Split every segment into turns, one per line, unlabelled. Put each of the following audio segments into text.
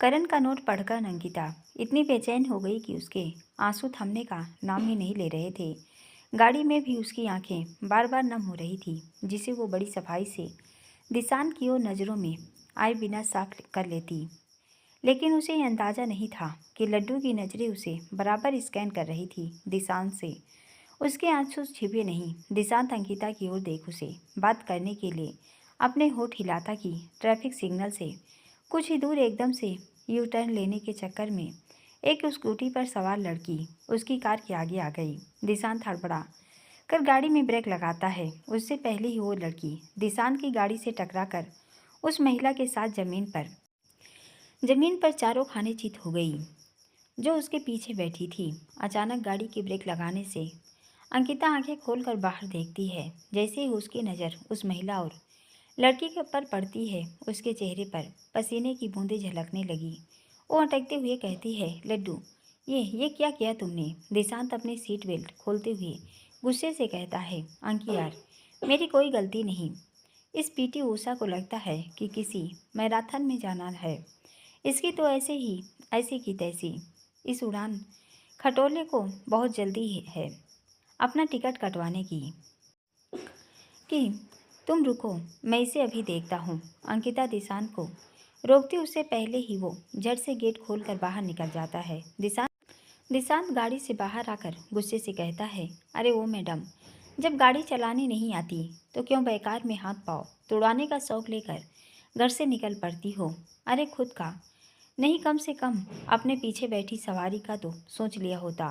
करण का नोट पढ़कर अंकिता इतनी बेचैन हो गई कि उसके आंसू थमने का नाम ही नहीं ले रहे थे। गाड़ी में भी उसकी आंखें बार बार नम हो रही थी, जिसे वो बड़ी सफाई से दिशान की ओर नज़रों में आए बिना साफ कर लेती। लेकिन उसे यह अंदाज़ा नहीं था कि लड्डू की नज़रें उसे बराबर स्कैन कर रही थी। दिशांत से उसके आंसू छिपे नहीं। दिशांत अंकिता की ओर देख उसे बात करने के लिए अपने होठ हिलाता कि ट्रैफिक सिग्नल से कुछ ही दूर एकदम से यू टर्न लेने के चक्कर में एक स्कूटी पर सवार लड़की उसकी कार के आगे आ गई। दिशांत हड़बड़ा कर गाड़ी में ब्रेक लगाता है। उससे पहले ही वो लड़की दिशांत की गाड़ी से टकराकर उस महिला के साथ जमीन पर चारों खाने चित हो गई, जो उसके पीछे बैठी थी। अचानक गाड़ी की ब्रेक लगाने से अंकिता आंखें खोलकर बाहर देखती है। जैसे ही उसकी नज़र उस महिला और लड़की के पर पड़ती है, उसके चेहरे पर पसीने की बूंदें झलकने लगी। वो अटकते हुए कहती है, लड्डू, ये क्या किया तुमने? दिशांत अपनी सीट बेल्ट खोलते हुए गुस्से से कहता है, अंकी यार, मेरी कोई गलती नहीं। इस पीटी ऊषा को लगता है कि किसी मैराथन में जाना है। इसकी तो ऐसे की तैसी इस उड़ान खटोले को बहुत जल्दी है अपना टिकट कटवाने की कि तुम रुको, मैं इसे अभी देखता हूँ। अंकिता दिशांत को रोकती उससे पहले ही वो झट से गेट खोलकर बाहर निकल जाता है। दिशांत गाड़ी से बाहर आकर गुस्से से कहता है, अरे वो मैडम, जब गाड़ी चलानी नहीं आती तो क्यों बेकार में हाथ पाँव तुड़ाने का शौक लेकर घर से निकल पड़ती हो? अरे खुद का नहीं, कम से कम अपने पीछे बैठी सवारी का तो सोच लिया होता।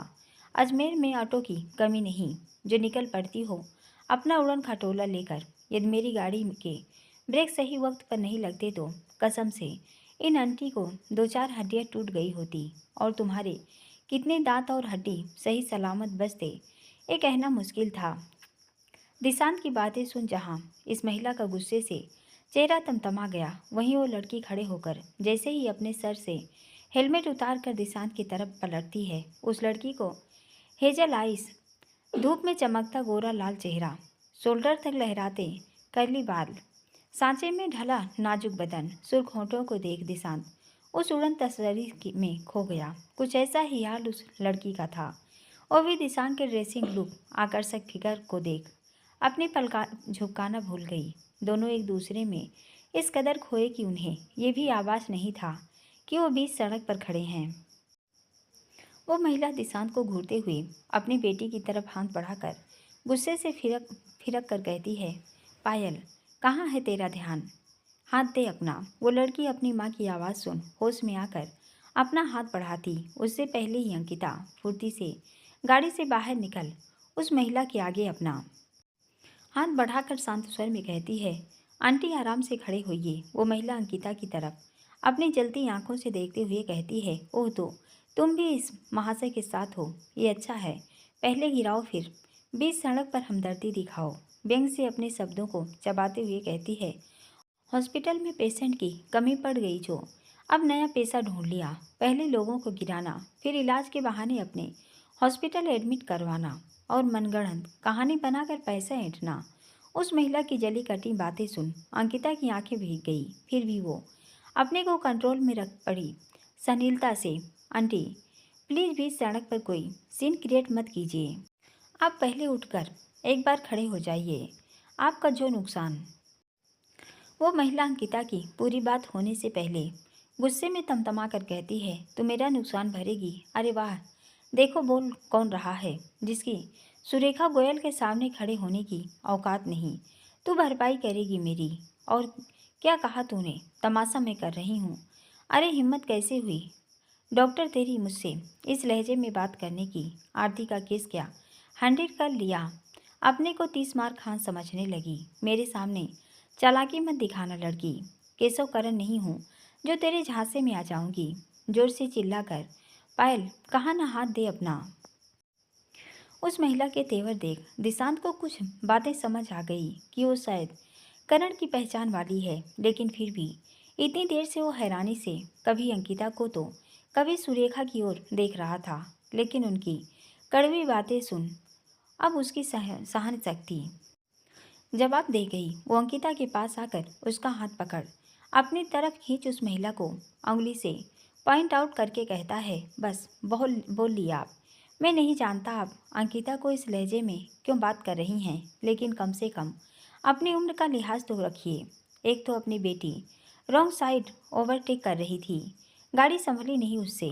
अजमेर में ऑटो की कमी नहीं जो निकल पड़ती हो अपना उड़न खटोला लेकर। यदि मेरी गाड़ी के ब्रेक सही वक्त पर नहीं लगते तो कसम से इन आंटी को दो चार हड्डियाँ टूट गई होती और तुम्हारे कितने दांत और हड्डी सही सलामत बचते, ये कहना मुश्किल था। दिशांत की बातें सुन जहाँ इस महिला का गुस्से से चेहरा तमतमा गया, वहीं वो लड़की खड़े होकर जैसे ही अपने सर से हेलमेट उतार कर दिशांत की तरफ पलटती है। उस लड़की को हेजल आइस, धूप में चमकता गोरा लाल चेहरा, शोल्डर तक लहराते कर्ली बाल, सांचे में ढला नाजुक बदन, सुर्ख होठों को देख दिशांत उस उड़न तस्वीर में खो गया। कुछ ऐसा ही हाल उस लड़की का था। और भी दिशांत के ड्रेसिंग लुक, आकर्षक फिगर को देख अपनी पलका झुकाना भूल गई। दोनों एक दूसरे में इस कदर खोए कि उन्हें ये भी आवाज़ नहीं था कि वो बीच सड़क पर खड़े हैं। वो महिला दिशांत को घूरते हुए अपनी बेटी की तरफ हाथ बढ़ाकर गुस्से से फिरक कर कहती है, पायल, कहाँ है तेरा ध्यान? हाथ दे अपना। वो लड़की अपनी माँ की आवाज़ सुन होश में आकर अपना हाथ बढ़ाती, उससे पहले ही अंकिता फुर्ती से गाड़ी से बाहर निकल उस महिला के आगे अपना हाथ बढ़ाकर शांत स्वर में कहती है, आंटी आराम से खड़े होइए। वो महिला अंकिता की तरफ अपनी जलती आंखों से देखते हुए कहती है, ओह तो तुम भी इस महाशय के साथ हो, ये अच्छा है। पहले गिराओ फिर बीच सड़क पर हमदर्दी दिखाओ। व्यंग से अपने शब्दों को चबाते हुए कहती है, हॉस्पिटल में पेशेंट की कमी पड़ गई जो अब नया पेशा ढूंढ लिया। पहले लोगों को गिराना, फिर इलाज के बहाने अपने हॉस्पिटल एडमिट करवाना और मनगढ़ंत कहानी बनाकर पैसा ऐंठना। उस महिला की जली कटी बातें सुन अंकिता की आंखें भीग गई। फिर भी वो अपने को कंट्रोल में रख पड़ी सनीलता से, आंटी प्लीज़ बीच सड़क पर कोई सीन क्रिएट मत कीजिए। आप पहले उठकर एक बार खड़े हो जाइए। आपका जो नुकसान। वो महिला अंकिता की पूरी बात होने से पहले गुस्से में तमतमा कर कहती है, तू मेरा नुकसान भरेगी? अरे वाह, देखो बोल कौन रहा है जिसकी सुरेखा गोयल के सामने खड़े होने की औकात नहीं। तू भरपाई करेगी मेरी। और क्या कहा तूने? तमाशा मैं कर रही हूँ। अरे हिम्मत कैसे हुई डॉक्टर तेरी मुझसे इस लहजे में बात करने की? आरती का केस क्या 100 कर लिया? अपने को 30 मार खान समझने लगी। मेरे सामने चालाकी मत दिखाना लड़की। केशव करण नहीं हूँ जो तेरे झांसे में आ जाऊंगी। जोर से चिल्लाकर पायल, कहाँ ना हाथ दे अपना। उस महिला के तेवर देख दिशांत को कुछ बातें समझ आ गई कि वो शायद करण की पहचान वाली है, लेकिन फिर भी इतनी देर से वो हैरानी से कभी अंकिता को तो कभी सुरेखा की ओर देख रहा था। लेकिन उनकी कड़वी बातें सुन अब उसकी सहन शक्ति जवाब दे गई। वो अंकिता के पास आकर उसका हाथ पकड़ अपनी तरफ खींच उस महिला को उंगली से पॉइंट आउट करके कहता है, बस बोल लिया आप। मैं नहीं जानता आप अंकिता को इस लहजे में क्यों बात कर रही हैं, लेकिन कम से कम अपनी उम्र का लिहाज तो रखिए। एक तो अपनी बेटी रॉन्ग साइड ओवरटेक कर रही थी, गाड़ी संभली नहीं उससे,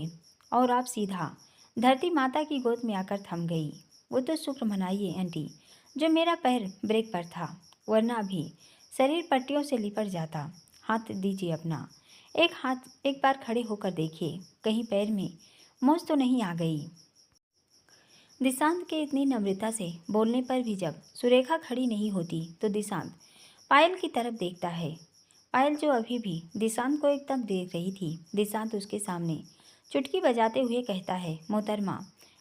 और आप सीधा धरती माता की गोद में आकर थम गई। वो तो शुक्र मनाइए आंटी जो मेरा पैर ब्रेक पर था, वरना अभी शरीर पट्टियों से लिपट जाता। हाथ दीजिए अपना। एक बार खड़े होकर देखिए, कहीं पैर में मोच तो नहीं आ गई। दिशांत के इतनी नम्रता से बोलने पर भी जब सुरेखा खड़ी नहीं होती तो दिशांत पायल की तरफ देखता है। पायल जो अभी भी दिशांत को एकदम देख रही थी। दिशांत उसके सामने चुटकी बजाते हुए कहता है, मोहतरमा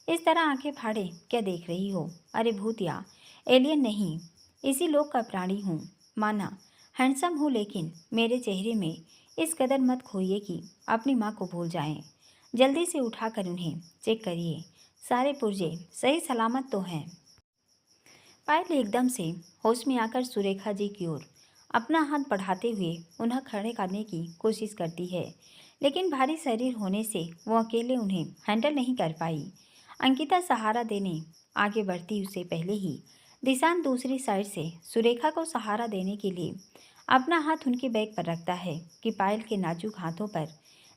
इस तरह आंखें फाड़े क्या देख रही हो? अरे भूत या एलियन नहीं, इसी लोक का प्राणी हूँ। माना हैंडसम हूँ, लेकिन मेरे चेहरे में इस कदर मत खोइए कि अपनी माँ को भूल जाएं। जल्दी से उठाकर उन्हें चेक करिए, सारे पुर्जे सही सलामत तो हैं। पायल एकदम से होश में आकर सुरेखा जी की ओर अपना हाथ बढ़ाते हुए उन्हें खड़े करने की कोशिश करती है, लेकिन भारी शरीर होने से वो अकेले उन्हें हैंडल नहीं कर पाई। अंकिता सहारा देने आगे बढ़ती उससे पहले ही दिशांत दूसरी साइड से सुरेखा को सहारा देने के लिए अपना हाथ उनके बैग पर रखता है कि पायल के नाजुक हाथों पर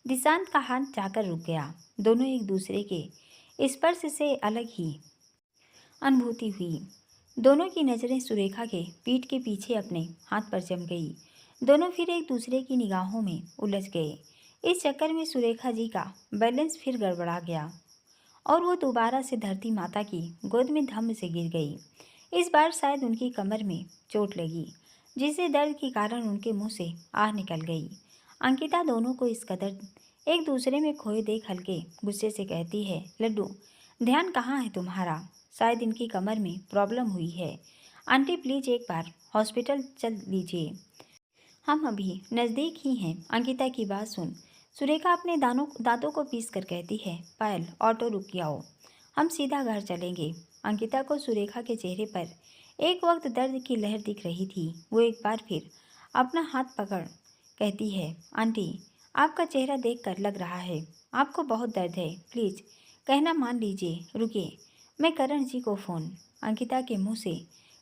दिशांत का हाथ जाकर रुक गया। दोनों एक दूसरे के स्पर्श से अलग ही अनुभूति हुई। दोनों की नज़रें सुरेखा के पीठ के पीछे अपने हाथ पर जम गई। दोनों फिर एक दूसरे की निगाहों में उलझ गए। इस चक्कर में सुरेखा जी का बैलेंस फिर गड़बड़ा गया और वो दोबारा से धरती माता की गोद में धम्म से गिर गई। इस बार शायद उनकी कमर में चोट लगी, जिससे दर्द के कारण उनके मुंह से आह निकल गई। अंकिता दोनों को इस कदर एक दूसरे में खोए देख हल्के गुस्से से कहती है, लड्डू ध्यान कहाँ है तुम्हारा? शायद इनकी कमर में प्रॉब्लम हुई है। आंटी प्लीज एक बार हॉस्पिटल चल लीजिए, हम अभी नज़दीक ही हैं। अंकिता की बात सुन सुरेखा अपने दांतों को पीस कर कहती है, पायल ऑटो रुक जाओ, हम सीधा घर चलेंगे। अंकिता को सुरेखा के चेहरे पर एक वक्त दर्द की लहर दिख रही थी। वो एक बार फिर अपना हाथ पकड़ कहती है, आंटी आपका चेहरा देखकर लग रहा है आपको बहुत दर्द है, प्लीज़ कहना मान लीजिए। रुकिए, मैं करण जी को फ़ोन। अंकिता के मुंह से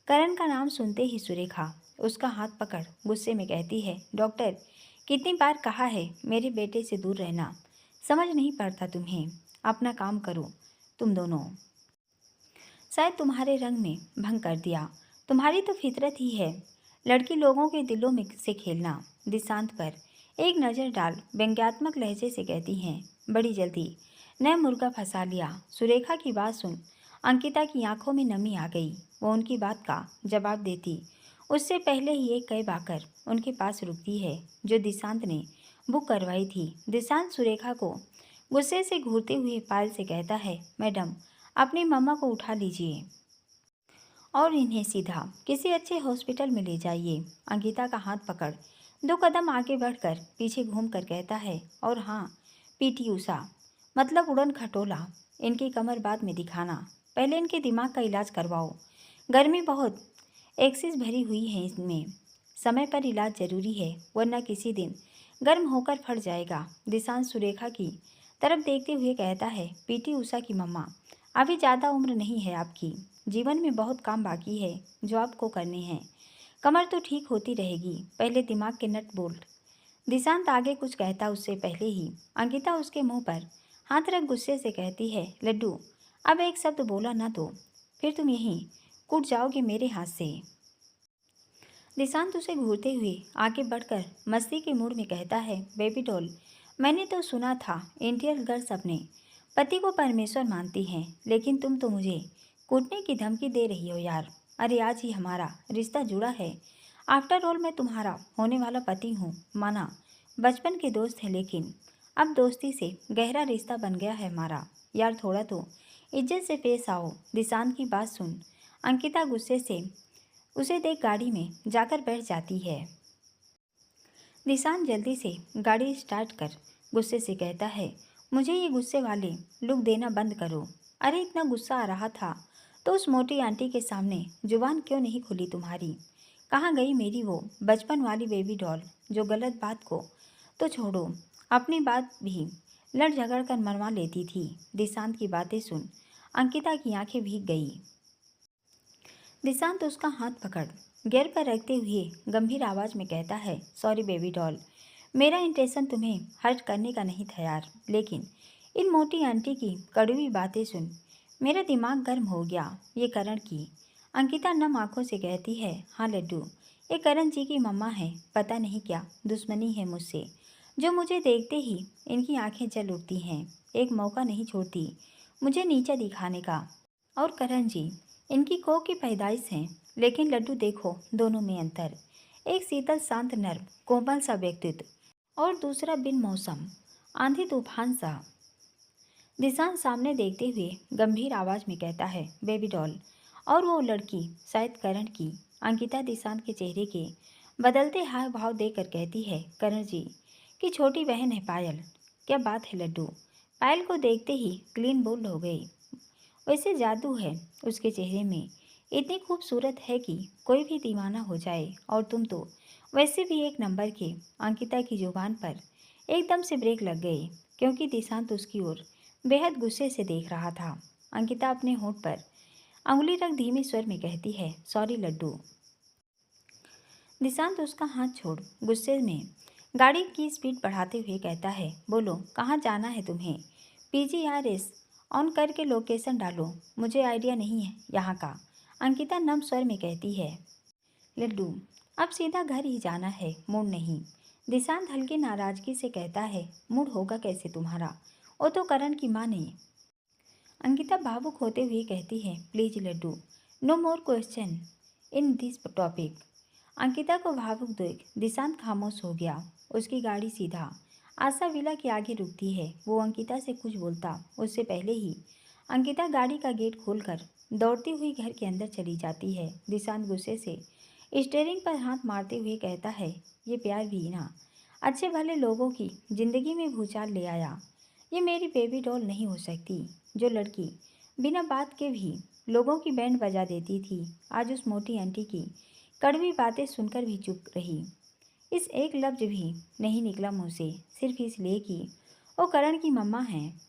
करण का नाम सुनते ही सुरेखा उसका हाथ पकड़ गुस्से में कहती है, डॉक्टर कितनी बार कहा है मेरे बेटे से दूर रहना, समझ नहीं पड़ता तुम्हें? अपना काम करो। तुम दोनों शायद तुम्हारे रंग में भंग कर दिया। तुम्हारी तो फितरत ही है लड़की लोगों के दिलों में से खेलना। दिशांत पर एक नज़र डाल व्यंग्यात्मक लहजे से कहती हैं, बड़ी जल्दी नया मुर्गा फंसा लिया। सुरेखा की बात सुन अंकिता की आंखों में नमी आ गई। वो उनकी बात का जवाब देती उससे पहले ही एक कैब आकर उनके पास रुकती है, जो दिशांत ने बुक करवाई थी। दिशांत सुरेखा को गुस्से से घूरते हुए पायल से कहता है, मैडम अपनी मम्मा को उठा लीजिए और इन्हें सीधा किसी अच्छे हॉस्पिटल में ले जाइए। अंकिता का हाथ पकड़ 2 कदम आगे बढ़कर पीछे घूमकर कहता है, और हाँ पीटी उषा मतलब उड़न खटोला, इनकी कमर बाद में दिखाना, पहले इनके दिमाग का इलाज करवाओ। गर्मी बहुत एक्सिस भरी हुई है इनमें, समय पर इलाज जरूरी है, वरना किसी दिन गर्म होकर फट जाएगा। दिशांत सुरेखा की तरफ देखते हुए कहता है, पीटी उषा की मम्मा अभी ज़्यादा उम्र नहीं है आपकी, जीवन में बहुत काम बाकी है जो आपको करने हैं। कमर तो ठीक होती रहेगी, पहले दिमाग के नट बोल्ट। दिशांत आगे कुछ कहता उससे पहले ही अंकिता उसके मुंह पर हाथ रख गुस्से से कहती है, लड्डू अब एक शब्द बोला ना तो फिर तुम यहीं कूद जाओगे मेरे हाथ से। दिशांत उसे घूरते हुए आगे बढ़कर मस्ती के मूड में कहता है, बेबी डॉल मैंने तो सुना था इंडियन गर्ल्स अपने पति को परमेश्वर मानती हैं, लेकिन तुम तो मुझे कूटने की धमकी दे रही हो यार। अरे आज ही हमारा रिश्ता जुड़ा है, आफ्टर ऑल मैं तुम्हारा होने वाला पति हूँ। माना बचपन के दोस्त हैं, लेकिन अब दोस्ती से गहरा रिश्ता बन गया है हमारा। यार थोड़ा तो इज्जत से पेश आओ। दिशांत की बात सुन अंकिता गुस्से से उसे देख गाड़ी में जाकर बैठ जाती है। दिशांत जल्दी से गाड़ी स्टार्ट कर गुस्से से कहता है, मुझे ये गुस्से वाले लुक देना बंद करो। अरे इतना गुस्सा आ रहा था तो उस मोटी आंटी के सामने जुबान क्यों नहीं खुली तुम्हारी? कहाँ गई मेरी वो बचपन वाली बेबी डॉल? जो गलत बात को तो छोड़ो, अपनी बात भी लड़ झगड़ कर मरवा लेती थी। दिशांत की बातें सुन अंकिता की आंखें भीग गई। दिशांत उसका हाथ पकड़ गियर पर रखते हुए गंभीर आवाज में कहता है, सॉरी बेबी डॉल, मेरा इंटेंशन तुम्हें हर्ट करने का नहीं था यार, लेकिन इन मोटी आंटी की कड़वी बातें सुन मेरा दिमाग गर्म हो गया। ये करण की। अंकिता नम आंखों से कहती है, हाँ लड्डू, ये करण जी की मम्मा है, पता नहीं क्या दुश्मनी है मुझसे, जो मुझे देखते ही इनकी आंखें जल उठती हैं। एक मौका नहीं छोड़ती मुझे नीचा दिखाने का। और करण जी इनकी कोख की पैदाइश हैं, लेकिन लड्डू देखो दोनों में अंतर। एक शीतल शांत नर्म कोमल सा व्यक्तित्व और दूसरा बिन मौसम आंधी तूफान सा। दिशांत सामने देखते हुए गंभीर आवाज में कहता है, बेबी डॉल, और वो लड़की शायद करण की। अंकिता दिशांत के चेहरे के बदलते हाव भाव देखकर कहती है, करण जी की छोटी बहन है पायल। क्या बात है लड्डू। पायल को देखते ही क्लीन बोल्ड हो गई। वैसे जादू है उसके चेहरे में, इतनी खूबसूरत है कि कोई भी दीवाना हो जाए। और तुम तो वैसे भी एक नंबर के। अंकिता की जुबान पर एकदम से ब्रेक लग गई, क्योंकि दिशांत उसकी ओर बेहद गुस्से से देख रहा था। अंकिता अपने होंठ पर अंगुली रख धीमे स्वर में कहती है, सॉरी लड्डू। दिशांत उसका हाथ छोड़ गुस्से में गाड़ी की स्पीड बढ़ाते हुए कहता है, बोलो कहाँ जाना है तुम्हें। पीजीआरएस ऑन करके लोकेशन डालो, मुझे आइडिया नहीं है यहाँ का। अंकिता नम स्वर में कहती है, लड्डू अब सीधा घर ही जाना है, मूड नहीं। दिशांत हल्की नाराजगी से कहता है, मूड होगा कैसे तुम्हारा, वो तो करण की माँ ने। अंकिता भावुक होते हुए कहती है, please laddoo, no more question in this topic. Ankita को भावुक देख दिशांत खामोश हो गया। उसकी गाड़ी सीधा आशा विला के आगे रुकती है। वो अंकिता से कुछ बोलता उससे पहले ही अंकिता गाड़ी का गेट खोलकर दौड़ती हुई घर के अंदर चली जाती है। दिशांत गुस्से से स्टीयरिंग पर हाथ मारते हुए कहता है, ये प्यार भी ना अच्छे भले लोगों की जिंदगी में भूचाल ले आया। ये मेरी बेबी डॉल नहीं हो सकती। जो लड़की बिना बात के भी लोगों की बैंड बजा देती थी, आज उस मोटी आंटी की कड़वी बातें सुनकर भी चुप रही। इस एक लफ्ज भी नहीं निकला मुंह से, सिर्फ इसलिए कि वो करण की मम्मा हैं।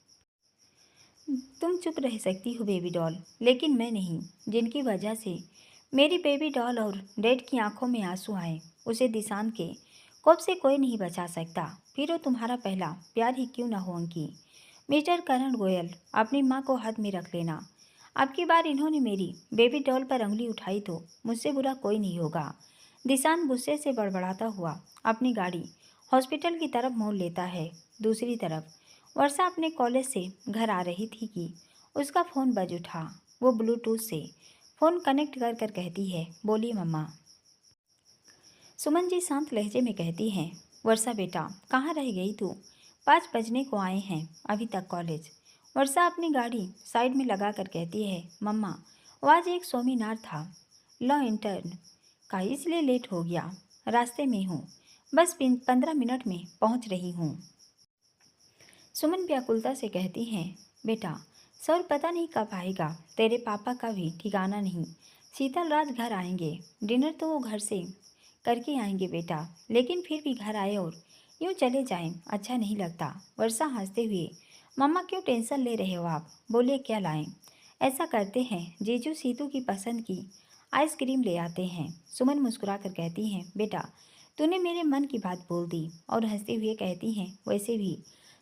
तुम चुप रह सकती हो बेबी डॉल, लेकिन मैं नहीं। जिनकी वजह से मेरी बेबी डॉल और डैड की आंखों में आंसू आए, उसे दिशांत के कोप से कोई नहीं बचा सकता। फिर वो तुम्हारा पहला प्यार ही क्यों ना हो अंकी। मिस्टर करण गोयल, अपनी माँ को हाथ में रख लेना। अब की बार इन्होंने मेरी बेबी डॉल पर उंगली उठाई तो मुझसे बुरा कोई नहीं होगा। दिशांत गुस्से से बड़बड़ाता हुआ अपनी गाड़ी हॉस्पिटल की तरफ मोड़ लेता है। दूसरी तरफ वर्षा अपने कॉलेज से घर आ रही थी कि उसका फ़ोन बज उठा। वो ब्लूटूथ से फ़ोन कनेक्ट कर कर कहती है, बोलिए मम्मा। सुमन जी शांत लहजे में कहती हैं, वर्षा बेटा कहाँ रह गई तू, 5 बजने को आए हैं, अभी तक कॉलेज। वर्षा अपनी गाड़ी साइड में लगा कर कहती है, मम्मा वो आज एक सेमिनार था लॉ इंटर्न का, इसलिए लेट हो गया। रास्ते में हूँ, बस 15 मिनट में पहुँच रही हूँ। सुमन व्याकुलता से कहती हैं, बेटा सर पता नहीं कब आएगा, तेरे पापा का भी ठिकाना नहीं। शीतल रात घर आएंगे, डिनर तो वो घर से करके आएंगे बेटा, लेकिन फिर भी घर आए और यूँ चले जाएं अच्छा नहीं लगता। वर्षा हंसते हुए, मम्मा क्यों टेंशन ले रहे हो आप, बोलिए क्या लाएं। ऐसा करते हैं, जीजू सीतू की पसंद की आइसक्रीम ले आते हैं। सुमन मुस्कुरा कर कहती हैं, बेटा तूने मेरे मन की बात बोल दी। और हंसते हुए कहती हैं, वैसे भी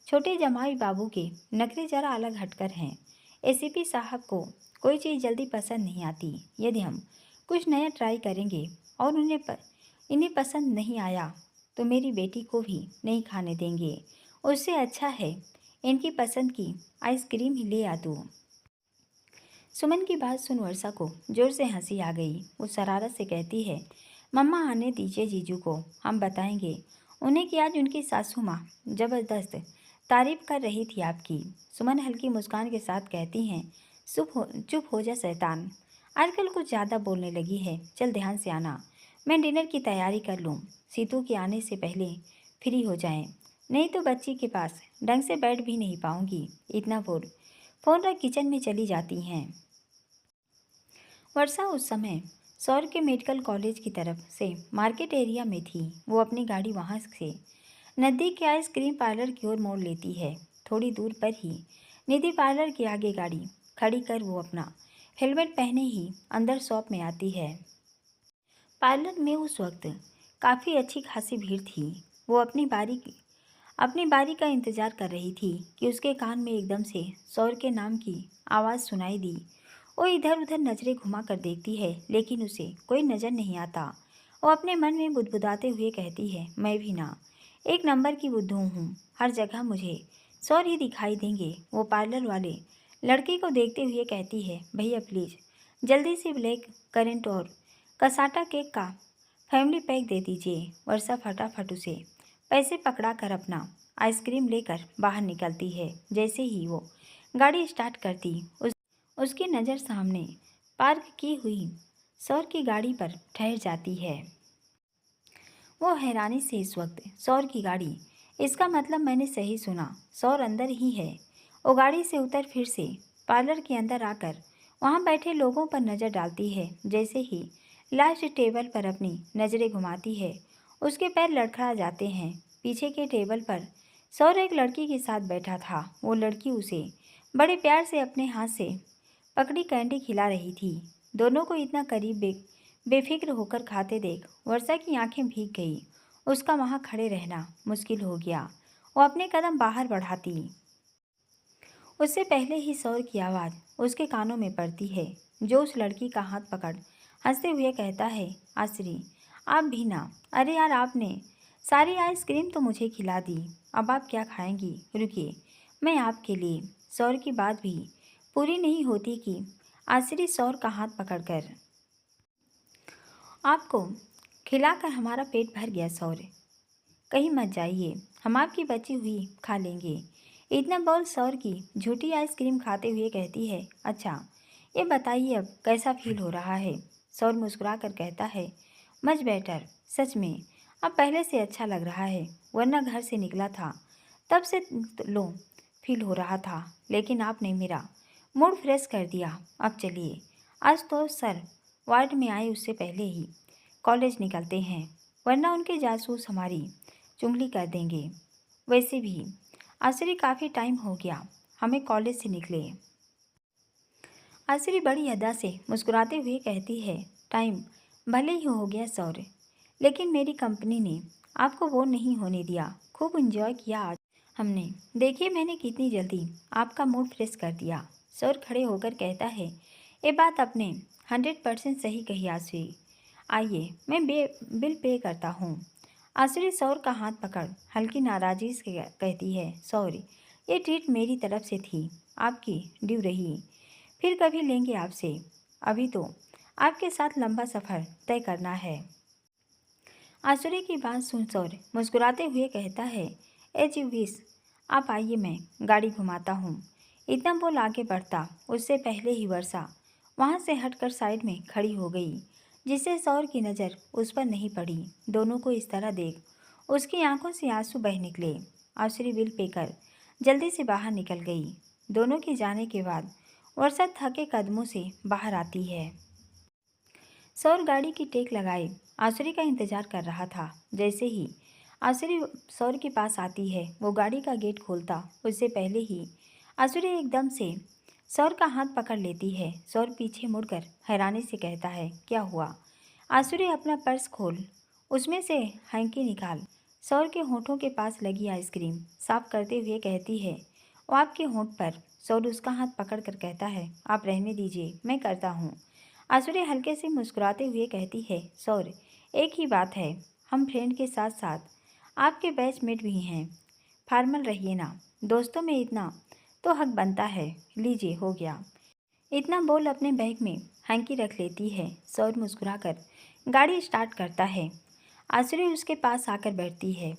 छोटे जमाई बाबू के नखरे जरा अलग हटकर हैं। एसीपी साहब को कोई चीज़ जल्दी पसंद नहीं आती। यदि हम कुछ नया ट्राई करेंगे और इन्हें पसंद नहीं आया तो मेरी बेटी को भी नहीं खाने देंगे। उससे अच्छा है इनकी पसंद की आइसक्रीम ही ले आ दूँ। सुमन की बात सुन वर्षा को जोर से हंसी आ गई। वो शरारत से कहती है, मम्मा आने दीजिए जीजू को, हम बताएंगे उन्हें कि आज उनकी सासू माँ ज़बरदस्त तारीफ कर रही थी आपकी। सुमन हल्की मुस्कान के साथ कहती हैं, चुप हो जा शैतान, आजकल कुछ ज़्यादा बोलने लगी है। चल ध्यान से आना, मैं डिनर की तैयारी कर लूँ। सीतू के आने से पहले फ्री हो जाएं, नहीं तो बच्ची के पास ढंग से बैठ भी नहीं पाऊंगी। इतना बोल फ़ोन रख किचन में चली जाती हैं। वर्षा उस समय सौर के मेडिकल कॉलेज की तरफ से मार्केट एरिया में थी। वो अपनी गाड़ी वहाँ से नज़दीक के आइसक्रीम पार्लर की ओर मोड़ लेती है। थोड़ी दूर पर ही निधि पार्लर के आगे गाड़ी खड़ी कर वो अपना हेलमेट पहने ही अंदर शॉप में आती है। पार्लर में उस वक्त काफ़ी अच्छी खासी भीड़ थी। वो अपनी बारी का इंतज़ार कर रही थी कि उसके कान में एकदम से सौर के नाम की आवाज़ सुनाई दी। वो इधर उधर नज़रें घुमा कर देखती है, लेकिन उसे कोई नज़र नहीं आता। वो अपने मन में बुदबुदाते हुए कहती है, मैं भी ना एक नंबर की बुद्धू हूँ, हर जगह मुझे सौर ही दिखाई देंगे। वो पार्लर वाले लड़के को देखते हुए कहती है, भैया प्लीज़ जल्दी से ब्लैक करंट और कसाटा केक का फैमिली पैक दे दीजिए। वर्षा फटाफट उसे पैसे पकड़ा कर अपना आइसक्रीम लेकर बाहर निकलती है। जैसे ही वो गाड़ी स्टार्ट करती उसकी नज़र सामने पार्क की हुई सौर की गाड़ी पर ठहर जाती है। वो हैरानी से इस वक्त सौर की गाड़ी, इसका मतलब मैंने सही सुना, सौर अंदर ही है। वो गाड़ी से उतर फिर से पार्लर के अंदर आकर वहाँ बैठे लोगों पर नज़र डालती है। जैसे ही लास्ट टेबल पर अपनी नज़रें घुमाती है, उसके पैर लड़खड़ा जाते हैं। पीछे के टेबल पर सौर एक लड़की के साथ बैठा था। वो लड़की उसे बड़े प्यार से अपने हाथ से पकड़ी कैंडी खिला रही थी। दोनों को इतना करीब बेफिक्र होकर खाते देख वर्षा की आंखें भीग गई। उसका वहाँ खड़े रहना मुश्किल हो गया। वो अपने कदम बाहर बढ़ाती, उससे पहले ही सौर की आवाज़ उसके कानों में पड़ती है, जो उस लड़की का हाथ पकड़ हंसते हुए कहता है, आसरी आप भी ना। अरे यार, आपने सारी आइसक्रीम तो मुझे खिला दी, अब आप क्या खाएंगी? रुकिए, मैं आपके लिए। सौर की बात भी पूरी नहीं होती कि आसरी सौर का हाथ पकड़कर, आपको खिलाकर हमारा पेट भर गया सौर, कहीं मत जाइए, हम आपकी बची हुई खा लेंगे। इतना बोल सौर की झूठी आइसक्रीम खाते हुए कहती है, अच्छा ये बताइए अब कैसा फील हो रहा है? सौर मुस्कुरा कर कहता है, मच बेटर, सच में अब पहले से अच्छा लग रहा है, वरना घर से निकला था तब से लो फील हो रहा था, लेकिन आपने मेरा मूड फ्रेश कर दिया। अब चलिए, आज तो सर वार्ड में आए उससे पहले ही कॉलेज निकलते हैं, वरना उनके जासूस हमारी चुगली कर देंगे। वैसे भी आसरी काफ़ी टाइम हो गया हमें कॉलेज से निकले। आसरी बड़ी अदा से मुस्कुराते हुए कहती है, टाइम भले ही हो गया सौर, लेकिन मेरी कंपनी ने आपको वो नहीं होने दिया। खूब एंजॉय किया आज हमने। देखिए मैंने कितनी जल्दी आपका मूड फ्रेश कर दिया। सौर खड़े होकर कहता है, ये बात आपने 100% सही कही आसरी। आइए मैं बिल पे करता हूँ। आसुरी सौर का हाथ पकड़ हल्की नाराज़गी से कहती है, सॉरी, ये ट्रीट मेरी तरफ से थी, आपकी ड्यू रही, फिर कभी लेंगे आपसे। अभी तो आपके साथ लंबा सफ़र तय करना है। आसुरी की बात सुन सौर मुस्कुराते हुए कहता है, एज यू विश, आप आइए मैं गाड़ी घुमाता हूँ। इतना बोल आगे बढ़ता, उससे पहले ही वर्षा वहाँ से हटकर साइड में खड़ी हो गई, जिससे सौर की नज़र उस पर नहीं पड़ी। दोनों को इस तरह देख उसकी आंखों से आंसू बह निकले। आसुरी बिल पे कर जल्दी से बाहर निकल गई। दोनों के जाने के बाद वर्षा थके कदमों से बाहर आती है। सौर गाड़ी की टेक लगाए आसुरी का इंतजार कर रहा था। जैसे ही आसुरी सौर के पास आती है, वो गाड़ी का गेट खोलता उससे पहले ही आसुरी एकदम से सौर का हाथ पकड़ लेती है। सौर पीछे मुड़कर हैरानी से कहता है, क्या हुआ? आसुरी अपना पर्स खोल उसमें से हैंकी निकाल सौर के होठों के पास लगी आइसक्रीम साफ करते हुए कहती है, वो आपके होंठ पर। सौर उसका हाथ पकड़ कर कहता है, आप रहने दीजिए, मैं करता हूँ। आसुरी हल्के से मुस्कुराते हुए कहती है, सौर, एक ही बात है, हम फ्रेंड के साथ साथ आपके बैचमेट भी हैं, फॉर्मल रहिए ना, दोस्तों में इतना तो हक बनता है। लीजिए, हो गया। इतना बोल अपने बैग में हैंकी रख लेती है। सौर मुस्कुराकर गाड़ी स्टार्ट करता है। आसुरी उसके पास आकर बैठती है।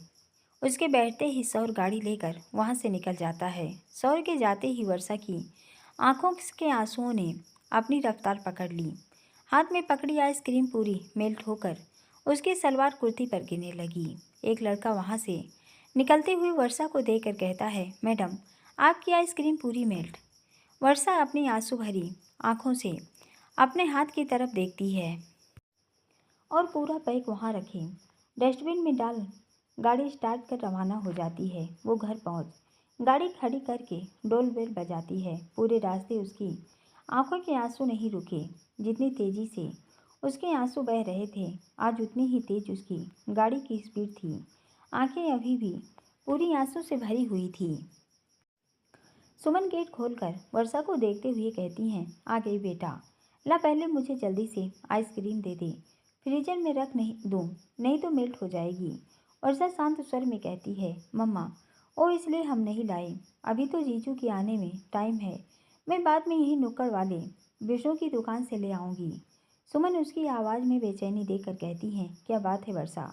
उसके बैठते ही सौर गाड़ी लेकर वहाँ से निकल जाता है। सौर के जाते ही वर्षा की आंखों के आंसुओं ने अपनी रफ्तार पकड़ ली। हाथ में पकड़ी आइसक्रीम पूरी मेल्ट होकर उसकी सलवार कुर्ती पर गिरने लगी। एक लड़का वहाँ से निकलते हुए वर्षा को देखकर कहता है, मैडम, आपकी आइसक्रीम पूरी मेल्ट। वर्षा अपनी आंसू भरी आंखों से अपने हाथ की तरफ देखती है और पूरा पैक वहाँ रखे डस्टबिन में डाल गाड़ी स्टार्ट कर रवाना हो जाती है। वो घर पहुँच गाड़ी खड़ी करके डोल बेल बजाती है। पूरे रास्ते उसकी आंखों के आंसू नहीं रुके। जितनी तेजी से उसके आंसू बह रहे थे, आज उतनी ही तेज उसकी गाड़ी की स्पीड थी। आंखें अभी भी पूरी आंसू से भरी हुई थी। सुमन गेट खोलकर वर्षा को देखते हुए कहती हैं, आ गई बेटा। ला पहले मुझे जल्दी से आइसक्रीम दे दे। फ्रीजर में रख नहीं दूँ, नहीं तो मेल्ट हो जाएगी। वर्षा शांत स्वर में कहती है, मम्मा ओ इसलिए हम नहीं लाए। अभी तो जीजू के आने में टाइम है। मैं बाद में यही नुक्कड़ वाले विष्णु की दुकान से ले आऊँगी। सुमन उसकी आवाज़ में बेचैनी देकर कहती हैं, क्या बात है वर्षा,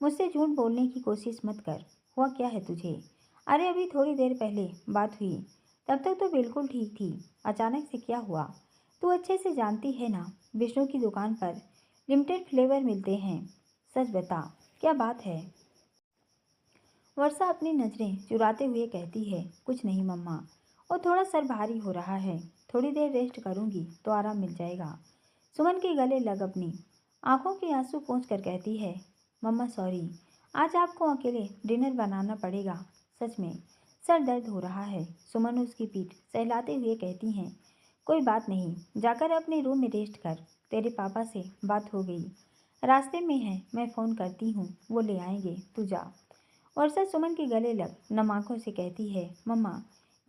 मुझसे झूठ बोलने की कोशिश मत कर। हुआ क्या है तुझे? अरे अभी थोड़ी देर पहले बात हुई, तब तक तो बिल्कुल ठीक थी। अचानक से क्या हुआ? तू अच्छे से जानती है ना, विष्णु की दुकान पर लिमिटेड फ्लेवर मिलते हैं। सच बता, क्या बात है? वर्षा अपनी नज़रें चुराते हुए कहती है, कुछ नहीं मम्मा, और थोड़ा सर भारी हो रहा है। थोड़ी देर रेस्ट करूँगी तो आराम मिल जाएगा। सुमन के गले लग अपनी आंखों के आंसू पोंछ कर कहती है, मम्मा सॉरी, आज आपको अकेले डिनर बनाना पड़ेगा। सच में सर दर्द हो रहा है। सुमन उसकी पीठ सहलाते हुए कहती हैं, कोई बात नहीं, जाकर अपने रूम में रेस्ट कर। तेरे पापा से बात हो गई, रास्ते में है, मैं फ़ोन करती हूँ, वो ले आएंगे, तू जा। वर्षा सुमन के गले लग नम आंखों से कहती है, मम्मा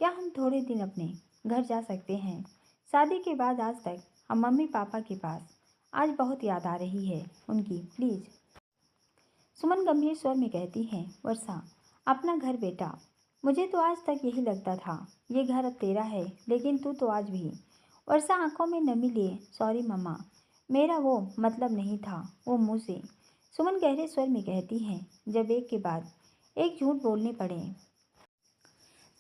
क्या हम थोड़े दिन अपने घर जा सकते हैं? शादी के बाद आज तक हम मम्मी पापा के पास, आज बहुत याद आ रही है उनकी, प्लीज़। सुमन गंभीर स्वर में कहती है, वर्षा अपना घर बेटा, मुझे तो आज तक यही लगता था ये घर अब तेरा है, लेकिन तू तो आज भी। वर्षा आंखों में नमी लिए, सॉरी मम्मा, मेरा वो मतलब नहीं था। वो मुँह से सुमन गहरे स्वर में कहती है, जब एक के बाद एक झूठ बोलने पड़े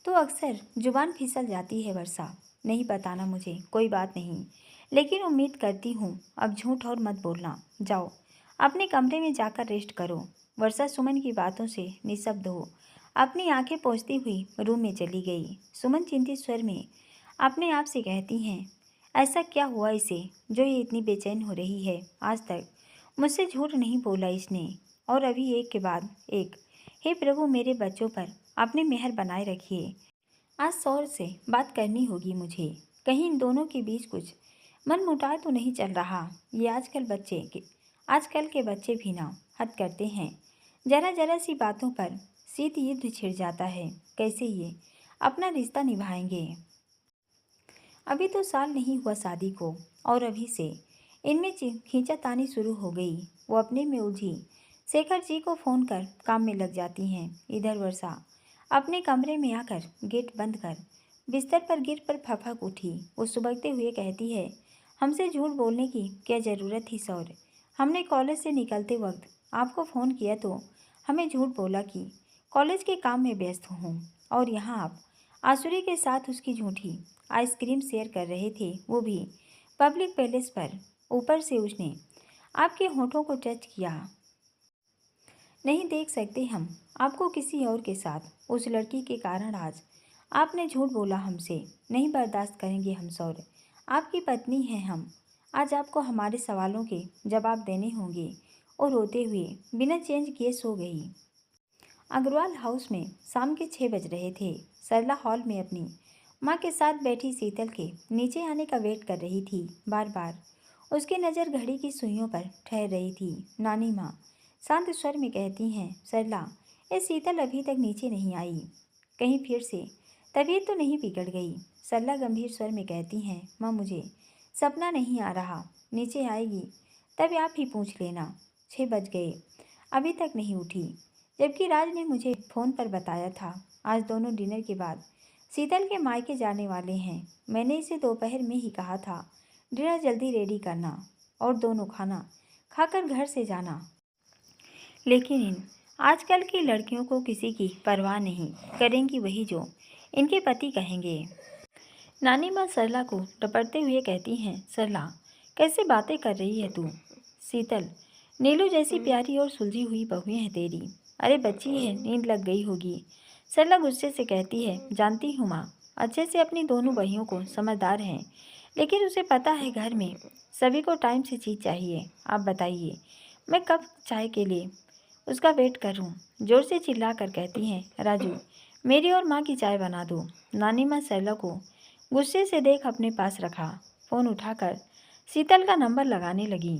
तो अक्सर जुबान फिसल जाती है वर्षा। नहीं बताना मुझे, कोई बात नहीं, लेकिन उम्मीद करती हूँ अब झूठ और मत बोलना। जाओ अपने कमरे में जाकर रेस्ट करो। वर्षा सुमन की बातों से निशब्द हो अपनी आंखें पोंछती हुई रूम में चली गई। सुमन चिंतित स्वर में अपने आप से कहती हैं, ऐसा क्या हुआ इसे जो ये इतनी बेचैन हो रही है? आज तक मुझसे झूठ नहीं बोला इसने, और अभी एक के बाद एक। हे प्रभु, मेरे बच्चों पर अपने मेहर बनाए रखिए। आज सौर से बात करनी होगी मुझे। कहीं इन दोनों के बीच कुछ मनमुटाव तो नहीं चल रहा। ये आजकल के बच्चे भी ना हद करते हैं। जरा जरा सी बातों पर शीत युद्ध छिड़ जाता है। कैसे ये अपना रिश्ता निभाएंगे? अभी तो साल नहीं हुआ शादी को, और अभी से इनमें खींचातानी शुरू हो गई। वो अपने में उलझी शेखर जी को फ़ोन कर काम में लग जाती हैं। इधर वर्षा अपने कमरे में आकर गेट बंद कर बिस्तर पर गिर पर फपक उठी। वो सुबकते हुए कहती है, हमसे झूठ बोलने की क्या ज़रूरत थी सौर? हमने कॉलेज से निकलते वक्त आपको फ़ोन किया तो हमें झूठ बोला कि कॉलेज के काम में व्यस्त हूँ, और यहाँ आप आसुरी के साथ उसकी झूठी आइसक्रीम शेयर कर रहे थे, वो भी पब्लिक पैलेस पर। ऊपर से उसने आपके होठों को टच किया। नहीं देख सकते हम आपको किसी और के साथ, उस लड़की के कारण आज आपने झूठ बोला हमसे। नहीं बर्दाश्त करेंगे हम सौर, आपकी पत्नी हैं हम। आज आपको हमारे सवालों के जवाब देने होंगे। और रोते हुए बिना चेंज किए सो गई। अग्रवाल हाउस में शाम के 6 बज रहे थे। सरला हॉल में अपनी माँ के साथ बैठी शीतल के नीचे आने का वेट कर रही थी। बार बार उसकी नज़र घड़ी की सुइयों पर ठहर रही थी। नानी माँ शांत स्वर में कहती हैं, सरला ये शीतल अभी तक नीचे नहीं आई, कहीं फिर से तबीयत तो नहीं बिगड़ गई? सरला गंभीर स्वर में कहती हैं, माँ मुझे सपना नहीं आ रहा, नीचे आएगी तब आप ही पूछ लेना। 6 बज गए, अभी तक नहीं उठी, जबकि राज ने मुझे फ़ोन पर बताया था आज दोनों डिनर के बाद शीतल के मायके जाने वाले हैं। मैंने इसे दोपहर में ही कहा था डिनर जल्दी रेडी करना और दोनों खाना खाकर घर से जाना, लेकिन इन आजकल की लड़कियों को किसी की परवाह नहीं, करेंगी वही जो इनके पति कहेंगे। नानी माँ सरला को टपकते हुए कहती हैं, सरला कैसे बातें कर रही है तू? शीतल नीलू जैसी प्यारी और सुलझी हुई बहुएं हैं तेरी। अरे बच्ची है, नींद लग गई होगी। सरला गुस्से से कहती है, जानती हूँ माँ, अच्छे से अपनी दोनों बहियों को समझदार हैं, लेकिन उसे पता है घर में सभी को टाइम से चीज़ चाहिए। आप बताइए मैं कब चाय के लिए उसका वेट करूं? जोर से चिल्ला कर कहती हैं, राजू मेरी और माँ की चाय बना दो। नानी माँ सरला को गुस्से से देख अपने पास रखा। फ़ोन उठाकर शीतल का नंबर लगाने लगी।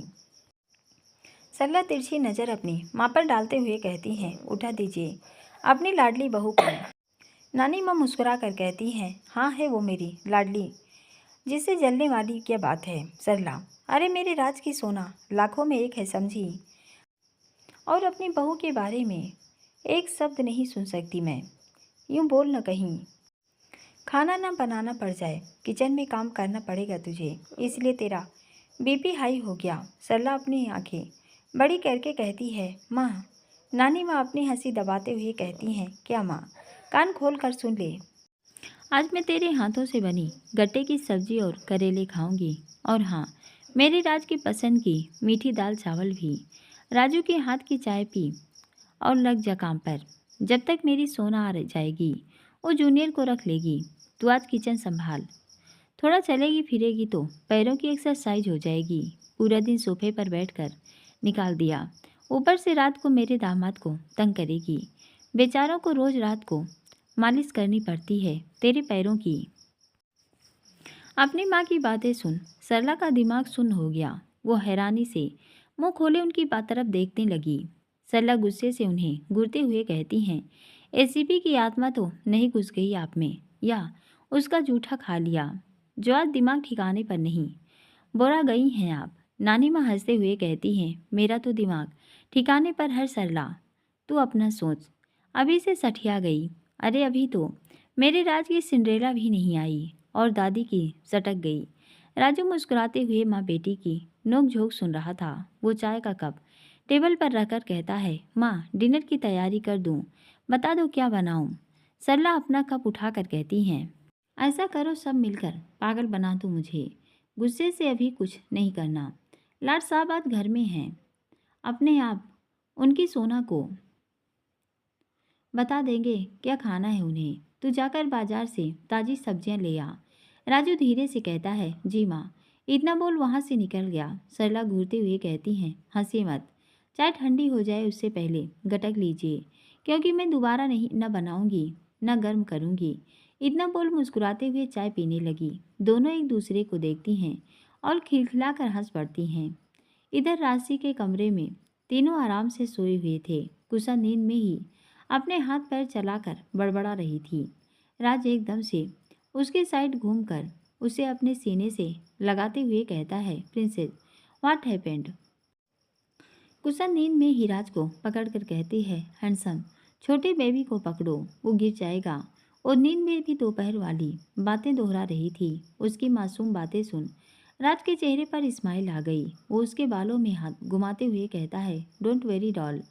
सरला तिरछी नज़र अपनी माँ पर डालते हुए कहती हैं, उठा दीजिए अपनी लाडली बहू को। नानी माँ मुस्कुरा कर कहती हैं, हाँ है वो मेरी लाडली, जिससे जलने वाली क्या बात है सरला। अरे मेरे राज की सोना, लाखों में एक है समझी। और अपनी बहू के बारे में एक शब्द नहीं सुन सकती मैं। यूँ बोल न कहीं खाना ना बनाना पड़ जाए, किचन में काम करना पड़ेगा तुझे, इसलिए तेरा बीपी हाई हो गया। सरला अपनी आंखें बड़ी करके कहती है, माँ। नानी माँ अपनी हंसी दबाते हुए कहती हैं, क्या माँ, कान खोल कर सुन ले। आज मैं तेरे हाथों से बनी गट्टे की सब्जी और करेले खाऊंगी, और हाँ, मेरे राज की पसंद की मीठी दाल चावल भी। राजू के हाथ की चाय पी और लग जा काम पर। जब तक मेरी सोना आ जाएगी, वो जूनियर को रख लेगी। तू आज किचन संभाल। थोड़ा चलेगी फिरेगी तो पैरों की एक्सरसाइज हो जाएगी। पूरा दिन सोफे पर बैठकर निकाल दिया, ऊपर से रात को मेरे दामाद को तंग करेगी। बेचारों को रोज रात को मालिश करनी पड़ती है तेरे पैरों की। अपनी माँ की बातें सुन सरला का दिमाग सुन्न हो गया। वो हैरानी से मुंह खोले उनकी तरफ देखने लगी। सरला गुस्से से उन्हें घूरते हुए कहती हैं, एसीपी की आत्मा तो नहीं घुस गई आप में, या उसका जूठा खा लिया जो आज दिमाग ठिकाने पर नहीं। बोरा गई हैं आप। नानी माँ हंसते हुए कहती हैं, मेरा तो दिमाग ठिकाने पर है सरला, तू अपना सोच। अभी से सठिया गई। अरे अभी तो मेरे राज की सिंड्रेला भी नहीं आई और दादी की सटक गई। राजू मुस्कुराते हुए माँ बेटी की नोक-झोंक सुन रहा था। वो चाय का कप टेबल पर रखकर कहता है, माँ डिनर की तैयारी कर दूँ, बता दो क्या बनाऊँ। सरला अपना कप उठाकर कहती हैं, ऐसा करो सब मिलकर पागल बना दो मुझे। गुस्से से अभी कुछ नहीं करना। लाड साहब आज घर में हैं, अपने आप उनकी सोना को बता देंगे क्या खाना है उन्हें। तू जाकर बाजार से ताज़ी सब्जियां ले आ। राजू धीरे से कहता है, जी माँ। इतना बोल वहाँ से निकल गया। सरला घूरते हुए कहती हैं, हंसी मत, चाय ठंडी हो जाए उससे पहले गटक लीजिए, क्योंकि मैं दोबारा नहीं न बनाऊंगी न गर्म करूंगी। इतना बोल मुस्कुराते हुए चाय पीने लगी। दोनों एक दूसरे को देखती हैं और खिलखिलाकर हंस पड़ती हैं। इधर राशि के कमरे में तीनों आराम से सोए हुए थे। कुसा नींद में ही अपने हाथ पैर चलाकर बड़बड़ा रही थी। राज एकदम से उसके साइड घूमकर उसे अपने सीने से लगाते हुए कहता है, प्रिंसेस व्हाट हैपेंड। कुसन नींद में ही राज को पकड़कर कहती है, हैंडसम छोटे बेबी को पकड़ो, वो गिर जाएगा। और नींद में भी दोपहर वाली बातें दोहरा रही थी। उसकी मासूम बातें सुन राज के चेहरे पर स्माइल आ गई। वो उसके बालों में हाथ घुमाते हुए कहता है, डोंट वेरी डॉल,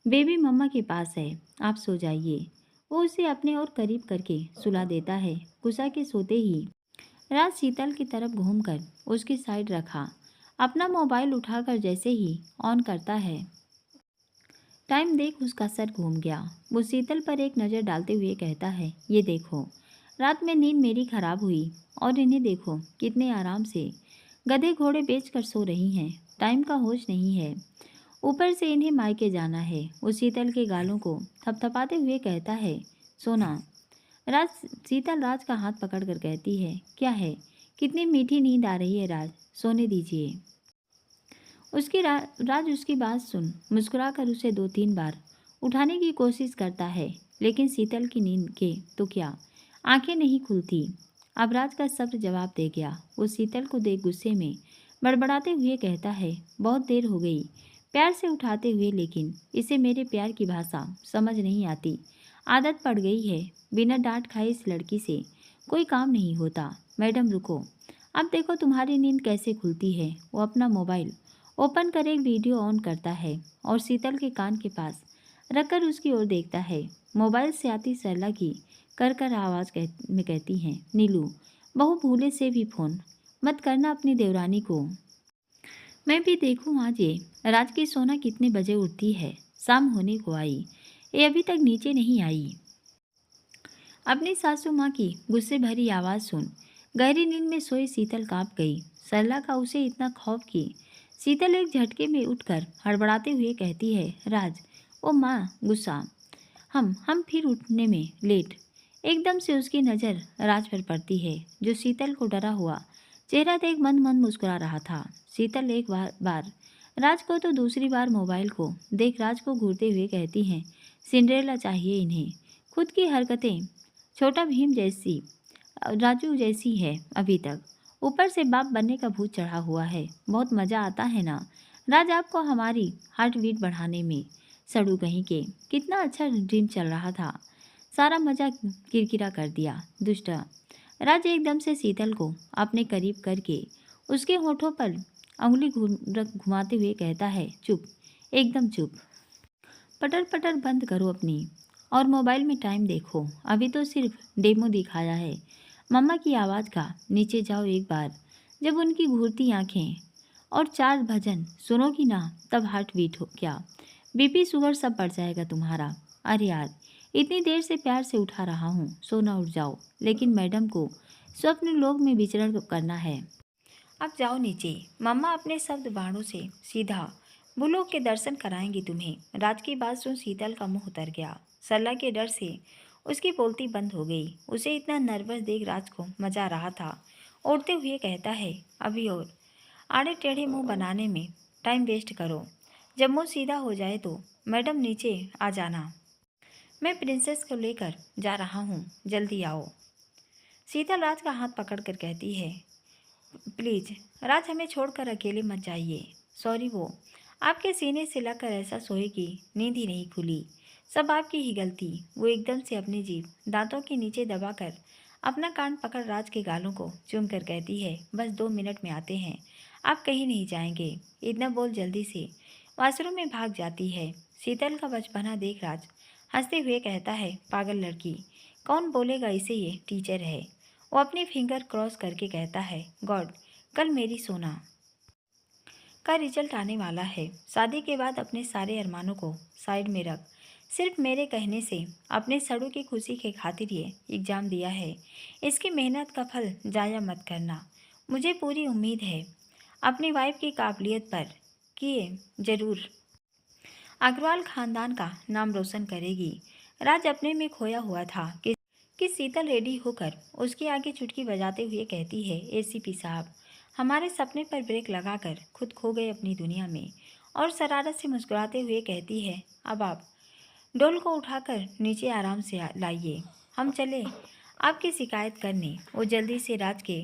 बेबी मम्मा के पास है, आप सो जाइए। वो उसे अपने और करीब करके सुला देता है। कुसा के सोते ही राज शीतल की तरफ घूमकर उसकी साइड रखा। अपना मोबाइल उठाकर जैसे ही ऑन करता है, टाइम देख उसका सर घूम गया। वो शीतल पर एक नज़र डालते हुए कहता है, ये देखो, रात में नींद मेरी खराब हुई और इन्हें देखो कितने आराम से गधे घोड़े बेचकर सो रही हैं। टाइम का होश नहीं है, ऊपर से इन्हें मायके जाना है। वो शीतल के गालों को थपथपाते हुए कहता है, सोना। राज शीतल राज का हाथ पकड़कर कहती है, क्या है, कितनी मीठी नींद आ रही है राज, सोने दीजिए। राज उसकी बात सुन मुस्कुराकर उसे 2-3 बार उठाने की कोशिश करता है, लेकिन शीतल की नींद के तो क्या आंखें नहीं खुलती। अब राज का सब्र जवाब दे गया। वो शीतल को देख गुस्से में बड़बड़ाते हुए कहता है, बहुत देर हो गई, प्यार से उठाते हुए, लेकिन इसे मेरे प्यार की भाषा समझ नहीं आती। आदत पड़ गई है, बिना डांट खाए इस लड़की से कोई काम नहीं होता। मैडम रुको, अब देखो तुम्हारी नींद कैसे खुलती है। वो अपना मोबाइल ओपन कर एक वीडियो ऑन करता है और शीतल के कान के पास रखकर उसकी ओर देखता है। मोबाइल से आती सरला की कर आवाज़ में कहती हैं, नीलू बहू भूले से भी फ़ोन मत करना अपनी देवरानी को। मैं भी देखूं आज ये राज की सोना कितने बजे उठती है। शाम होने को आई, ये अभी तक नीचे नहीं आई। अपनी सासू माँ की गुस्से भरी आवाज़ सुन गहरी नींद में सोई शीतल कांप गई। सरला का उसे इतना खौफ कि शीतल एक झटके में उठकर हड़बड़ाते हुए कहती है, राज। ओ माँ गुस्सा हम फिर उठने में लेट। एकदम से उसकी नज़र राज पर पड़ती है, जो शीतल को डरा हुआ चेहरा देख मंद मंद मुस्कुरा रहा था। शीतल एक बार राज को तो दूसरी बार मोबाइल को देख राज को घूरते हुए कहती हैं, सिंड्रेला चाहिए इन्हें। खुद की हरकतें छोटा भीम जैसी राजू जैसी है अभी तक। ऊपर से बाप बनने का भूत चढ़ा हुआ है। बहुत मज़ा आता है ना राज आपको हमारी हार्ट बीट बढ़ाने में। सड़ू कहीं के, कितना अच्छा ड्रीम चल रहा था, सारा मज़ा किरकिरा कर दिया दुष्ट। राज एकदम से शीतल को अपने करीब करके उसके होठों पर उंगली घुमाते हुए कहता है, चुप, एकदम चुप। पटर पटर बंद करो अपनी और मोबाइल में टाइम देखो। अभी तो सिर्फ डेमो दिखाया है। मम्मा की आवाज़ का नीचे जाओ एक बार। जब उनकी घूरती आंखें और चार भजन सुनोगी ना, तब हार्ट बीट हो क्या, बीपी शुगर सब बढ़ जाएगा तुम्हारा। अरे यार, इतनी देर से प्यार से उठा रहा हूँ, सोना उठ जाओ। लेकिन मैडम को स्वप्न लोक में विचरण करना है। अब जाओ नीचे, मम्मा अपने शब्द बाणों से सीधा भूलोक के दर्शन कराएंगी तुम्हें। राज की बात सुन शीतल का मुंह उतर गया। सरला के डर से उसकी बोलती बंद हो गई। उसे इतना नर्वस देख राज को मजा आ रहा था। उड़ते हुए कहता है, अभी और आड़े टेढ़े मुंह बनाने में टाइम वेस्ट करो। जब मुंह सीधा हो जाए तो मैडम नीचे आ जाना। मैं प्रिंसेस को लेकर जा रहा हूँ, जल्दी आओ। शीतल राज का हाथ पकड़कर कहती है, प्लीज राज, हमें छोड़कर अकेले मत जाइए। सॉरी, वो आपके सीने से लगकर ऐसा सोए कि नींद ही नहीं खुली। सब आपकी ही गलती। वो एकदम से अपनी जीभ दांतों के नीचे दबाकर अपना कान पकड़ राज के गालों को चूम कर कहती है, बस 2 मिनट में आते हैं, आप कहीं नहीं जाएंगे। इतना बोल जल्दी से वॉशरूम में भाग जाती है। शीतल का बचपना देख राज हंसते हुए कहता है, पागल लड़की, कौन बोलेगा इसे ये टीचर है। वो अपनी फिंगर क्रॉस करके कहता है, गॉड, कल मेरी सोना का रिजल्ट आने वाला है। शादी के बाद अपने सारे अरमानों को साइड में रख, सिर्फ मेरे कहने से अपने सड़ू की खुशी के खातिर ये एग्ज़ाम दिया है। इसकी मेहनत का फल जाया मत करना। मुझे पूरी उम्मीद है अपनी वाइफ की काबिलियत पर कि ये ज़रूर अग्रवाल खानदान का नाम रोशन करेगी। राज अपने में खोया हुआ था कि शीतल रेडी होकर उसके आगे चुटकी बजाते हुए कहती है, एसीपी साहब, हमारे सपने पर ब्रेक लगाकर खुद खो गए अपनी दुनिया में। और शरारत से मुस्कुराते हुए कहती है, अब आप डोल को उठाकर नीचे आराम से लाइए, हम चले आपकी शिकायत करने। वो जल्दी से राज के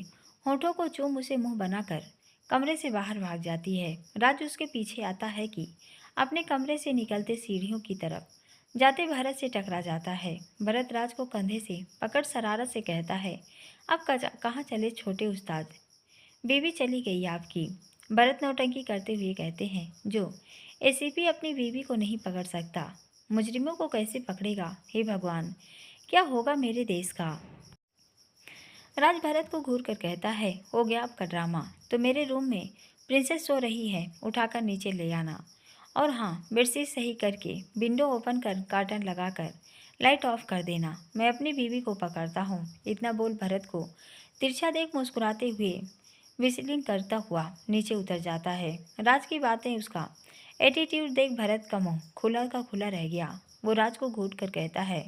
होठों को चूम उसे मुंह बनाकर कमरे से बाहर भाग जाती है। राज उसके पीछे आता है कि अपने कमरे से निकलते सीढ़ियों की तरफ जाते भरत से टकरा जाता है। भरत राज को कंधे से पकड़ शरारत से कहता है, अब कहाँ चले छोटे उस्ताद, बीवी चली गई आपकी। भरत नौटंकी करते हुए कहते हैं, जो एसीपी अपनी बीवी को नहीं पकड़ सकता, मुजरिमों को कैसे पकड़ेगा। हे भगवान, क्या होगा मेरे देश का। राज भरत को घूर कर कहता है, हो गया आपका ड्रामा। तो मेरे रूम में प्रिंसेस सो रही है, उठाकर नीचे ले आना। और हाँ, बेडशीट सही करके विंडो ओपन कर कर्टन लगाकर लाइट ऑफ कर देना। मैं अपनी बीवी को पकड़ता हूँ। इतना बोल भरत को तिरछा देख मुस्कुराते हुए विस्लिंग करता हुआ नीचे उतर जाता है। राज की बातें, उसका एटीट्यूड देख भरत का मुंह खुला का खुला रह गया। वो राज को घूट कर कहता है,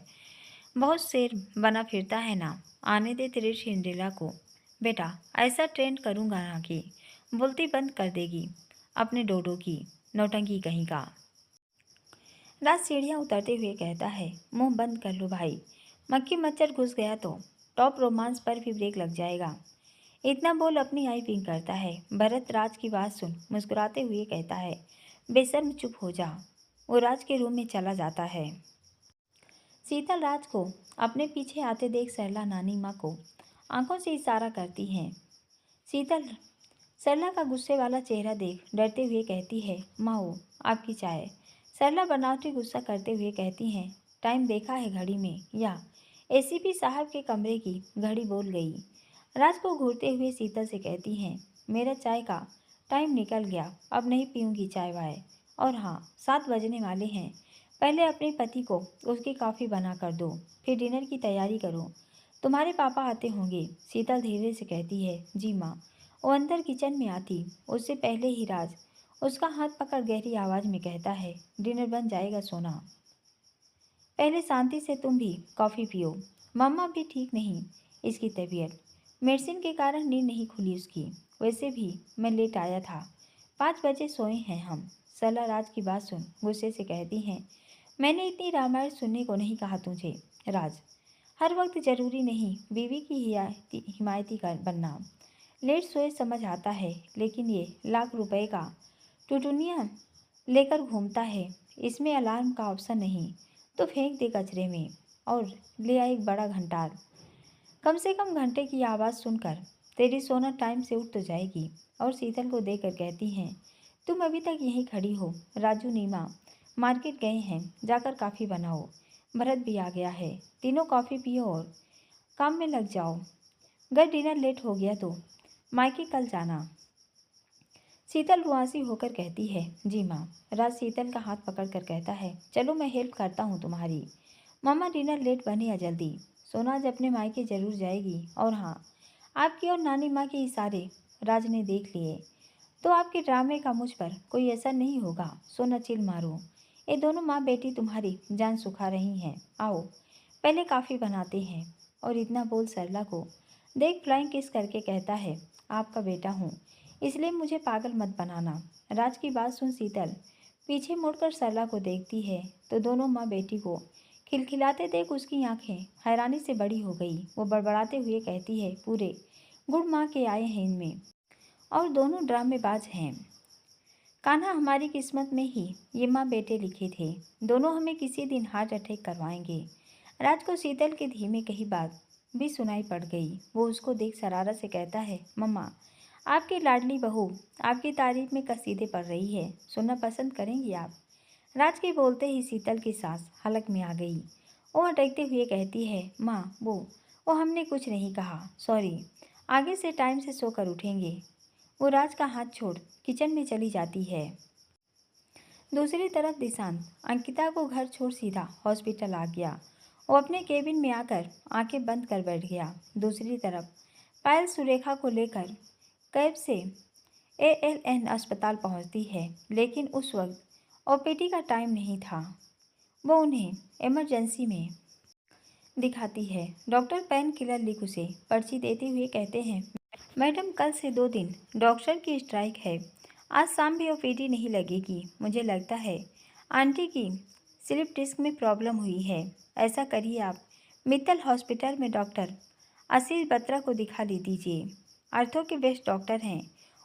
बहुत शेर बना फिरता है ना, आने दे तेरे सिंड्रेला को। बेटा, ऐसा ट्रेंड करूँगा ना कि बोलती बंद कर देगी अपने डोडो की, नौटंकी कहीं का। राज सीढ़ियाँ उतरते हुए कहता है, मुंह बंद कर लो भाई, मक्खी मच्छर घुस गया तो टॉप रोमांस पर भी ब्रेक लग जाएगा। इतना बोल अपनी आई पिंक करता है। भरत राज की बात सुन मुस्कुराते हुए कहता है, बेशर्म चुप हो जा। वो राज के रूम में चला जाता है। शीतल राज को अपने पीछे आते देख सरला नानी माँ को आंखों से इशारा करती हैं। शीतल सरला का गुस्से वाला चेहरा देख डरते हुए कहती है, माँ वो आपकी चाय। सरला बनावटी गुस्सा करते हुए कहती हैं, टाइम देखा है घड़ी में या एसीपी साहब के कमरे की घड़ी बोल गई। राज को घूरते हुए शीतल से कहती हैं, मेरा चाय का टाइम निकल गया, अब नहीं पीऊँगी चाय वाय। और हाँ, 7 बजने वाले हैं। पहले अपने पति को उसकी कॉफ़ी बना कर दो, फिर डिनर की तैयारी करो। तुम्हारे पापा आते होंगे। शीतल धीरे से कहती है, जी माँ। वो अंदर किचन में आती उससे पहले ही राज उसका हाथ पकड़ गहरी आवाज़ में कहता है, डिनर बन जाएगा सोना। पहले शांति से तुम भी कॉफ़ी पियो। मम्मा भी ठीक नहीं, इसकी तबीयत। मेडिसिन के कारण नींद नहीं खुली उसकी। वैसे भी मैं लेट आया था। 5 बजे सोए हैं हम। सरला राज की बात सुन गुस्से से कहती हैं, मैंने इतनी रामायण सुनने को नहीं कहा तुझे। राज, हर वक्त जरूरी नहीं बीवी की हिमायती कर बनना। लेट सोए समझ आता है, लेकिन ये लाख रुपए का टुटुनिया लेकर घूमता है। इसमें अलार्म का ऑप्शन नहीं, तो फेंक दे कचरे में और ले आ एक बड़ा घंटार। कम से कम घंटे की आवाज़ सुनकर तेरी सोना टाइम से उठ तो जाएगी। और शीतल को देखकर कहती हैं, तुम अभी तक यहीं खड़ी हो। राजू नीमा मार्केट गए हैं, जाकर कॉफ़ी बनाओ। भरत भी आ गया है, तीनों कॉफ़ी पियो और काम में लग जाओ। अगर डिनर लेट हो गया तो मायके कल जाना। शीतल रुआसी होकर कहती है, जी माँ। राज शीतल का हाथ पकड़कर कहता है, चलो मैं हेल्प करता हूँ तुम्हारी। मम्मा डिनर लेट बने या जल्दी, सोना आज अपने मायके जरूर जाएगी। और हाँ, आपकी और नानी माँ के इशारे राज ने देख लिए, तो आपके ड्रामे का मुझ पर कोई असर नहीं होगा। सोना चिल मारो, ये दोनों माँ बेटी तुम्हारी जान सुखा रही हैं। आओ पहले कॉफ़ी बनाते हैं। और इतना बोल सरला को देख फ्लाइंग किस करके कहता है, आपका बेटा हूँ, इसलिए मुझे पागल मत बनाना। राज की बात सुन शीतल पीछे मुड़कर सरला को देखती है, तो दोनों माँ बेटी को खिलखिलाते देख उसकी आंखें हैरानी से बड़ी हो गई। वो बड़बड़ाते हुए कहती है, पूरे गुड़ माँ के आए हैं इनमें, और दोनों ड्रामेबाज हैं। कान्हा, हमारी किस्मत में ही ये माँ बेटे लिखे थे। दोनों हमें किसी दिन हार्ट अटैक करवाएंगे। राज को शीतल की धीमे कही बात भी सुनाई पड़ गई। वो उसको देख शरारत से कहता है, मम्मा आपकी लाडली बहू आपकी तारीफ में कसीदे पढ़ रही है, सुनना पसंद करेंगी आप? राज के बोलते ही शीतल की सांस हलक में आ गई। वो अटकते हुए कहती है, माँ वो हमने कुछ नहीं कहा, सॉरी। आगे से टाइम से सोकर उठेंगे। वो राज का हाथ छोड़ किचन में चली जाती है। दूसरी तरफ दिशांत अंकिता को घर छोड़ सीधा हॉस्पिटल आ गया। वो अपने केबिन में आकर आंखें बंद कर बैठ गया। दूसरी तरफ पायल सुरेखा को लेकर कैब से ALN अस्पताल पहुंचती है, लेकिन उस वक्त ओपीडी का टाइम नहीं था। वो उन्हें इमरजेंसी में दिखाती है। डॉक्टर पेन किलर लिख उसे पर्ची देते हुए कहते हैं, मैडम कल से 2 दिन डॉक्टर की स्ट्राइक है। आज शाम भी ओपीडी नहीं लगेगी। मुझे लगता है आंटी की स्लिप डिस्क में प्रॉब्लम हुई है। ऐसा करिए, आप मित्तल हॉस्पिटल में डॉक्टर आशीष बत्रा को दिखा ले दीजिए। आर्थो के बेस्ट डॉक्टर हैं,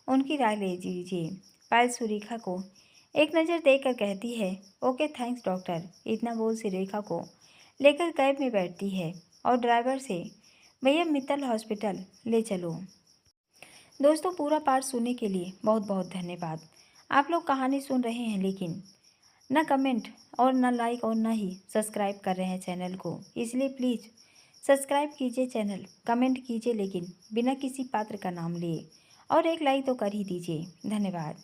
उनकी राय ले लीजिए। पायल सुरेखा को एक नज़र देकर कहती है, ओके थैंक्स डॉक्टर। इतना बोल सुरेखा को लेकर कैब में बैठती है और ड्राइवर से, भैया मित्तल हॉस्पिटल ले चलो। दोस्तों, पूरा पार्ट सुनने के लिए बहुत बहुत धन्यवाद। आप लोग कहानी सुन रहे हैं, लेकिन ना कमेंट और ना लाइक और ना ही सब्सक्राइब कर रहे हैं चैनल को। इसलिए प्लीज़ सब्सक्राइब कीजिए चैनल, कमेंट कीजिए लेकिन बिना किसी पात्र का नाम लिए, और एक लाइक तो कर ही दीजिए। धन्यवाद।